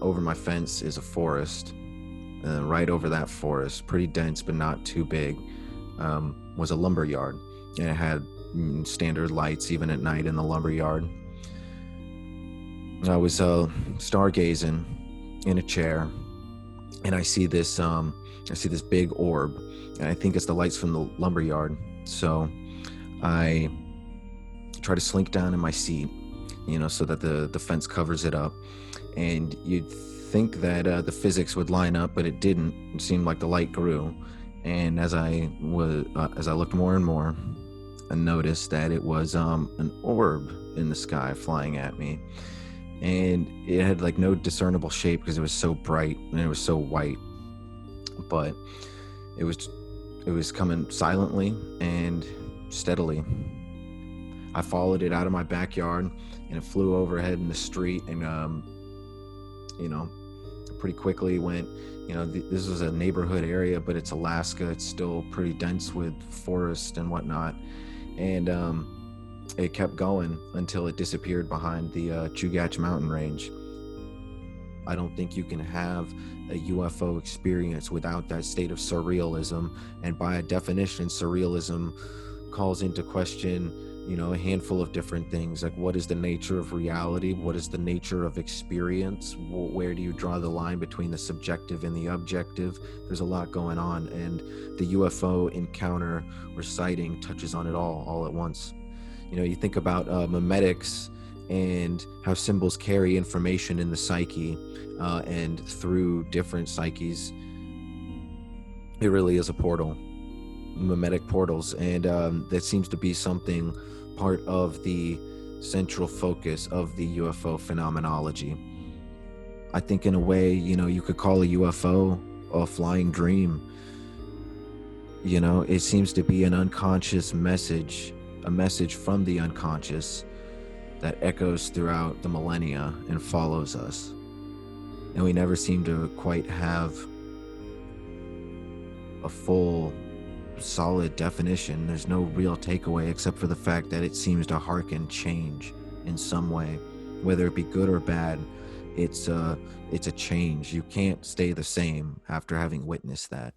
Over my fence is a forest. Right over that forest, pretty dense but not too big, was a lumber yard. And it had standard lights even at night in the lumber yard. I was stargazing in a chair, and I see this big orb, and I think it's the lights from the lumber yard. So I try to slink down in my seat, so that the fence covers it up. And you'd think that the physics would line up, but it didn't. It seemed like the light grew, and as I looked more and more, I noticed that it was an orb in the sky flying at me, and it had like no discernible shape because it was so bright and it was so white. But it was coming silently and steadily. I followed it out of my backyard, and it flew overhead in the street, and pretty quickly went. This was a neighborhood area, but it's Alaska. It's still pretty dense with forest and whatnot, and it kept going until it disappeared behind the Chugach mountain range. I don't think you can have a UFO experience without that state of surrealism, and by definition, surrealism calls into question a handful of different things, like what is the nature of reality, what is the nature of experience, where do you draw the line between the subjective and the objective. There's a lot going on, and the UFO encounter or sighting touches on it all at once. You think about memetics and how symbols carry information in the psyche, and through different psyches, it really is a portal, mimetic portals, and that seems to be something part of the central focus of the UFO phenomenology. I think in a way, you could call a UFO a flying dream. It seems to be an unconscious message, a message from the unconscious that echoes throughout the millennia and follows us. And we never seem to quite have a full, solid definition. There's no real takeaway except for the fact that it seems to hearken change in some way, whether it be good or bad. It's a change. You can't stay the same after having witnessed that.